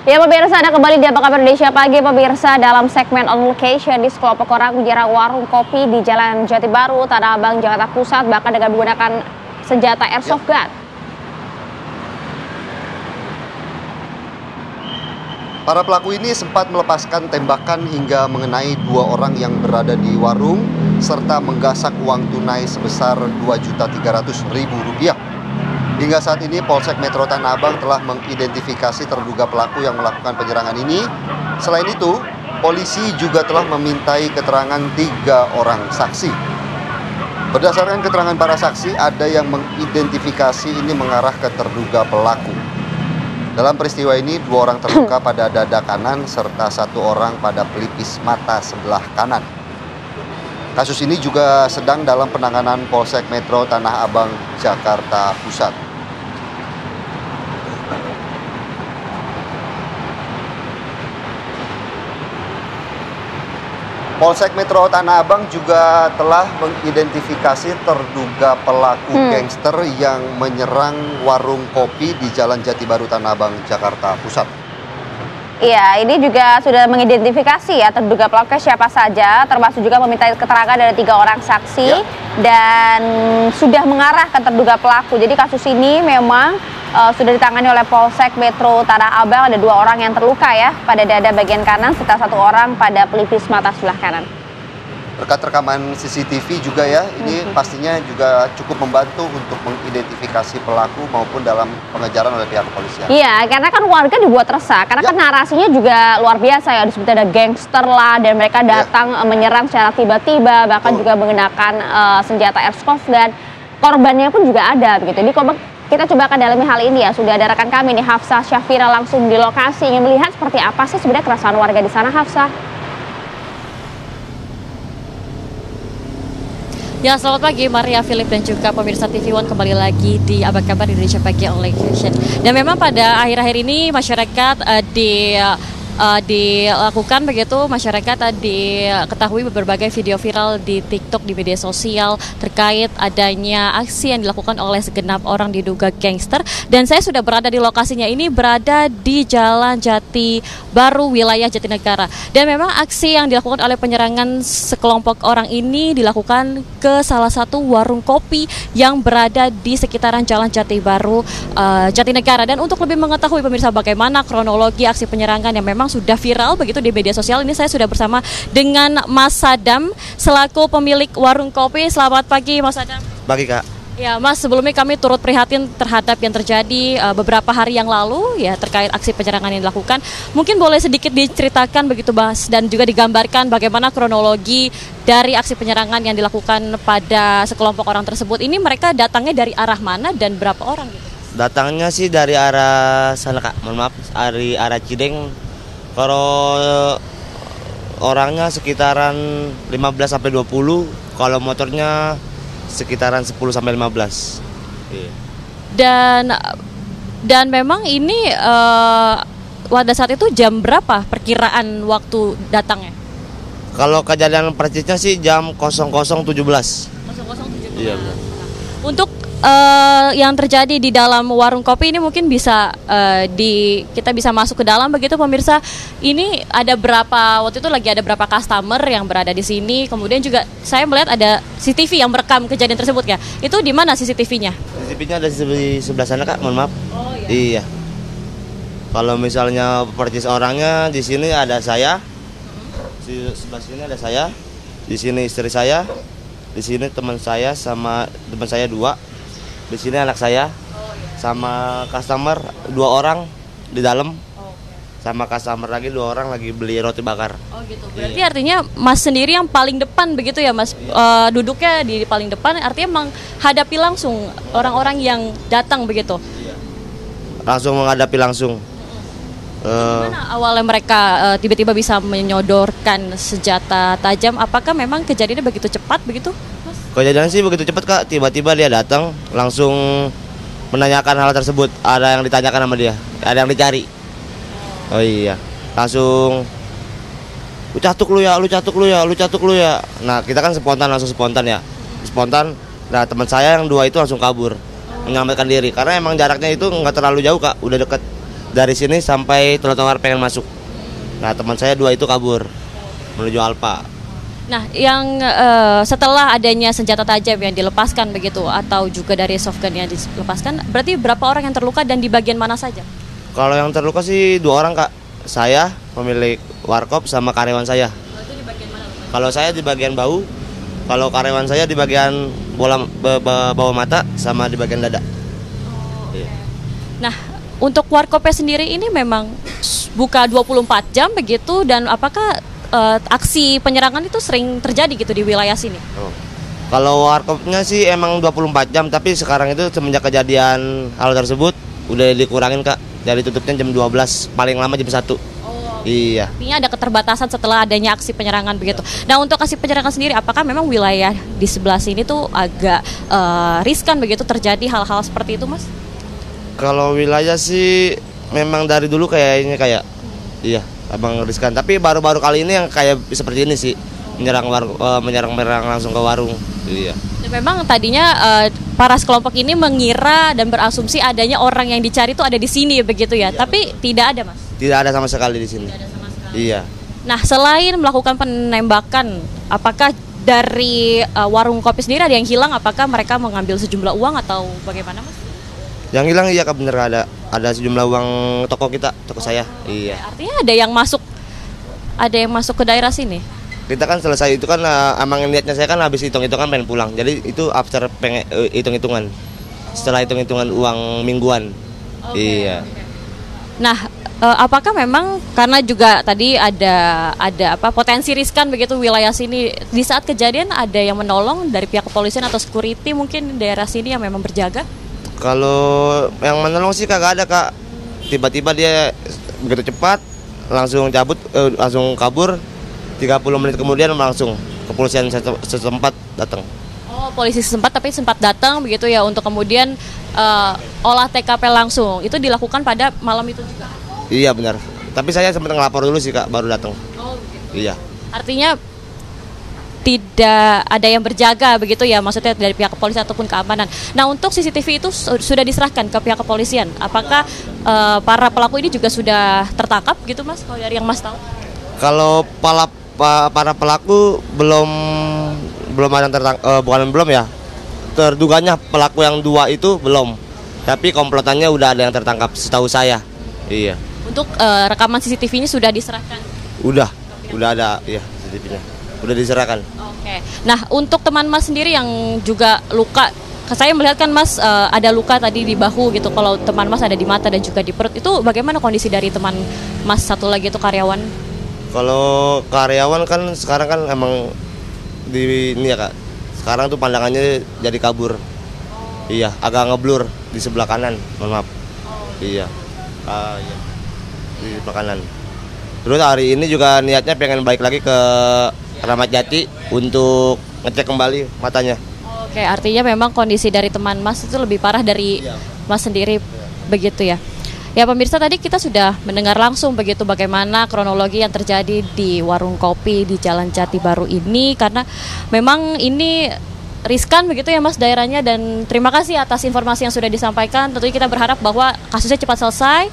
Ya pemirsa, Anda kembali di Apa Kabar Indonesia Pagi. Pemirsa, dalam segmen on location di sekelompok orang menyerang warung kopi di Jalan Jati Baru, Tanah Abang, Jakarta Pusat, bahkan dengan menggunakan senjata airsoft gun. Para pelaku ini sempat melepaskan tembakan hingga mengenai dua orang yang berada di warung serta menggasak uang tunai sebesar Rp2.300.000. Hingga saat ini Polsek Metro Tanah Abang telah mengidentifikasi terduga pelaku yang melakukan penyerangan ini. Selain itu, polisi juga telah memintai keterangan 3 orang saksi. Berdasarkan keterangan para saksi, ada yang mengidentifikasi ini mengarah ke terduga pelaku. Dalam peristiwa ini, 2 orang terluka pada dada kanan serta 1 orang pada pelipis mata sebelah kanan. Kasus ini juga sedang dalam penanganan Polsek Metro Tanah Abang, Jakarta Pusat. Polsek Metro Tanah Abang juga telah mengidentifikasi terduga pelaku gangster yang menyerang warung kopi di Jalan Jati Baru Tanah Abang, Jakarta Pusat. Iya, ini juga sudah mengidentifikasi ya terduga pelaku siapa saja, termasuk juga meminta keterangan dari 3 orang saksi dan sudah mengarah ke terduga pelaku. Jadi kasus ini memang sudah ditangani oleh Polsek Metro Tanah Abang. Ada 2 orang yang terluka ya pada dada bagian kanan serta 1 orang pada pelipis mata sebelah kanan. Berkat rekaman CCTV juga ya, ini pastinya juga cukup membantu untuk mengidentifikasi pelaku maupun dalam pengejaran oleh pihak kepolisian. Iya, karena kan warga dibuat resah, karena kan narasinya juga luar biasa ya, disebut ada gangster lah, dan mereka datang menyerang secara tiba-tiba, bahkan juga menggunakan senjata airsoft gun. Korbannya pun juga ada begitu. Jadi kita coba akan dalami hal ini ya, sudah ada rekan kami nih, Hafsah Syafira langsung di lokasi, ingin melihat seperti apa sih sebenarnya keresahan warga di sana, Hafsah. Ya, selamat pagi Maria, Philip dan juga pemirsa TV One, kembali lagi di Apa Kabar Indonesia Pagi on Location. Dan memang pada akhir-akhir ini masyarakat dilakukan begitu, masyarakat diketahui berbagai video viral di TikTok, di media sosial terkait adanya aksi yang dilakukan oleh segenap orang diduga gangster. Dan saya sudah berada di lokasinya, ini berada di Jalan Jati Baru, wilayah Jatinegara. Dan memang aksi yang dilakukan oleh penyerangan sekelompok orang ini dilakukan ke salah satu warung kopi yang berada di sekitaran Jalan Jati Baru, Jatinegara. Dan untuk lebih mengetahui pemirsa bagaimana kronologi aksi penyerangan yang memang sudah viral begitu di media sosial, ini saya sudah bersama dengan Mas Sadam selaku pemilik warung kopi. Selamat pagi Mas Sadam. Pagi Kak. Ya Mas, sebelumnya kami turut prihatin terhadap yang terjadi beberapa hari yang lalu ya terkait aksi penyerangan yang dilakukan. Mungkin boleh sedikit diceritakan begitu Mas, dan juga digambarkan bagaimana kronologi dari aksi penyerangan yang dilakukan pada sekelompok orang tersebut. Ini mereka datangnya dari arah mana dan berapa orang gitu? Datangnya sih dari arah sana Kak, mohon maaf, dari arah Cideng. Kalau orangnya sekitaran 15-20, kalau motornya sekitaran 10-15. Iya. Dan memang ini pada saat itu jam berapa perkiraan waktu datangnya? Kalau kejadian persisnya sih jam 00.17. 00.17. Iya benar. Untuk yang terjadi di dalam warung kopi ini mungkin bisa kita bisa masuk ke dalam begitu pemirsa. Ini ada berapa, waktu itu lagi ada berapa customer yang berada di sini. Kemudian juga saya melihat ada CCTV yang merekam kejadian tersebut ya. Itu di mana CCTV-nya? CCTV-nya ada di sebelah sana Kak, mohon maaf. Oh iya. Iya. Kalau misalnya persis orangnya di sini ada saya. Di sebelah sini ada saya. Di sini istri saya. Di sini teman saya sama teman saya 2. Di sini anak saya, sama customer 2 orang di dalam, sama customer lagi 2 orang lagi beli roti bakar. Oh gitu. Berarti artinya Mas sendiri yang paling depan begitu ya Mas, duduknya di paling depan, artinya menghadapi langsung orang-orang yang datang begitu. Langsung menghadapi langsung. Gimana awalnya mereka tiba-tiba bisa menyodorkan senjata tajam? Apakah memang kejadiannya begitu cepat begitu? Kejadian sih begitu cepat Kak, tiba-tiba dia datang langsung menanyakan hal tersebut. Ada yang ditanyakan sama dia, ada yang dicari. Oh iya, langsung lu catuk lu ya, lu catuk lu ya, lu catuk lu ya. Nah kita kan langsung spontan ya, spontan. Nah teman saya yang 2 itu langsung kabur, menyelamatkan diri karena emang jaraknya itu nggak terlalu jauh Kak, udah deket dari sini sampai trotoar pengen masuk. Nah, teman saya 2 itu kabur menuju Alfa. Nah, yang setelah adanya senjata tajam yang dilepaskan begitu atau juga dari softgun yang dilepaskan, berarti berapa orang yang terluka dan di bagian mana saja? Kalau yang terluka sih 2 orang, Kak. Saya, pemilik warkop, sama karyawan saya. Itu di bagian mana? Kalau saya di bagian bahu, kalau karyawan saya di bagian bawah mata sama di bagian dada. Iya. Nah, untuk warkopnya sendiri ini memang buka 24 jam begitu, dan apakah aksi penyerangan itu sering terjadi gitu di wilayah sini? Oh. Kalau warkopnya sih emang 24 jam, tapi sekarang itu semenjak kejadian hal tersebut udah dikurangin, Kak. Dari tutupnya jam 12, paling lama jam 1. Iya. Artinya ada keterbatasan setelah adanya aksi penyerangan begitu. Nah, untuk aksi penyerangan sendiri, apakah memang wilayah di sebelah sini tuh agak riskan begitu terjadi hal-hal seperti itu, Mas? Kalau wilayah sih memang dari dulu kayaknya iya, abang riskan. Tapi baru-baru kali ini yang kayak seperti ini sih, menyerang langsung ke warung. Iya. Dan memang tadinya para sekelompok ini mengira dan berasumsi adanya orang yang dicari itu ada di sini begitu ya. Tapi tidak ada, Mas. Tidak ada sama sekali di sini. Tidak ada sama sekali. Iya. Nah, selain melakukan penembakan, apakah dari warung kopi sendiri ada yang hilang? Apakah mereka mengambil sejumlah uang atau bagaimana, Mas? Yang hilang iya, Kak, bener ada sejumlah uang toko saya. Iya. Artinya ada yang masuk ke daerah sini. Kita kan selesai itu kan emang niatnya saya kan habis hitung-hitungan pengen pulang. Jadi itu after hitung-hitungan. Setelah hitung-hitungan uang mingguan. Iya. Nah, apakah memang karena juga tadi ada potensi riskan begitu wilayah sini, di saat kejadian ada yang menolong dari pihak kepolisian atau security mungkin daerah sini yang memang berjaga? Kalau yang menolong sih kagak ada, Kak. Tiba-tiba dia begitu cepat langsung langsung kabur. 30 menit kemudian langsung kepolisian setempat datang. Oh, polisi sempat datang begitu ya untuk kemudian olah TKP langsung. Itu dilakukan pada malam itu juga? Iya, benar. Tapi saya sempat ngelapor dulu sih, Kak, baru datang. Oh, begitu. Iya. Artinya tidak ada yang berjaga begitu ya, maksudnya dari pihak kepolisian ataupun keamanan. Nah, untuk CCTV itu sudah diserahkan ke pihak kepolisian. Apakah para pelaku ini juga sudah tertangkap gitu, Mas? Kalau dari yang Mas tahu? Kalau para pelaku belum ada yang belum ya. Terduganya pelaku yang 2 itu belum. Tapi komplotannya udah ada yang tertangkap setahu saya. Iya. Untuk rekaman CCTV ini sudah diserahkan? Udah ada ya CCTV-nya. Udah diserahkan. Oke. Nah, untuk teman Mas sendiri yang juga luka, saya melihat kan Mas ada luka tadi di bahu gitu. Kalau teman Mas ada di mata dan juga di perut. Itu bagaimana kondisi dari teman Mas satu lagi itu karyawan? Kalau karyawan kan sekarang kan emang ini ya, Kak. Sekarang tuh pandangannya jadi kabur. Iya, agak ngeblur di sebelah kanan. Mohon maaf. Iya. Iya. Di sebelah kanan. Terus hari ini juga niatnya pengen balik lagi ke Ramat Jati untuk ngecek kembali matanya. Oke, artinya memang kondisi dari teman Mas itu lebih parah dari Mas sendiri begitu ya. Ya pemirsa, tadi kita sudah mendengar langsung begitu bagaimana kronologi yang terjadi di warung kopi di Jalan Jati Baru ini, karena memang ini riskan begitu ya Mas daerahnya, dan terima kasih atas informasi yang sudah disampaikan. Tentunya kita berharap bahwa kasusnya cepat selesai,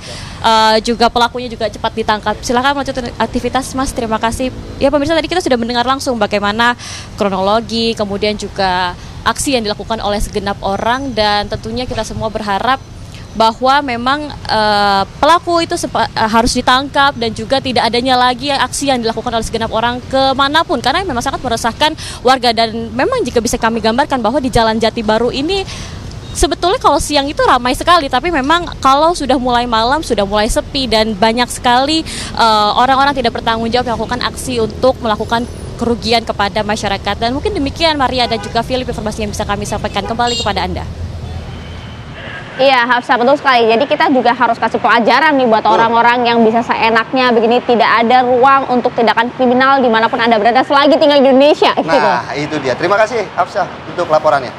juga pelakunya juga cepat ditangkap. Silakan melanjutkan aktivitas Mas, terima kasih. Ya pemirsa, tadi kita sudah mendengar langsung bagaimana kronologi, kemudian juga aksi yang dilakukan oleh segenap orang, dan tentunya kita semua berharap bahwa memang pelaku itu harus ditangkap dan juga tidak adanya lagi aksi yang dilakukan oleh segenap orang kemanapun, karena memang sangat meresahkan warga. Dan memang jika bisa kami gambarkan bahwa di Jalan Jati Baru ini sebetulnya kalau siang itu ramai sekali, tapi memang kalau sudah mulai malam sudah mulai sepi dan banyak sekali orang-orang tidak bertanggung jawab yang melakukan aksi untuk melakukan kerugian kepada masyarakat. Dan mungkin demikian Maria dan juga Philip informasi yang bisa kami sampaikan kembali kepada Anda. Iya, Hafsah, betul sekali. Jadi kita juga harus kasih pelajaran nih buat orang-orang yang bisa seenaknya begini. Tidak ada ruang untuk tindakan kriminal dimanapun Anda berada selagi tinggal di Indonesia. Nah, itu dia. Terima kasih Hafsah untuk laporannya.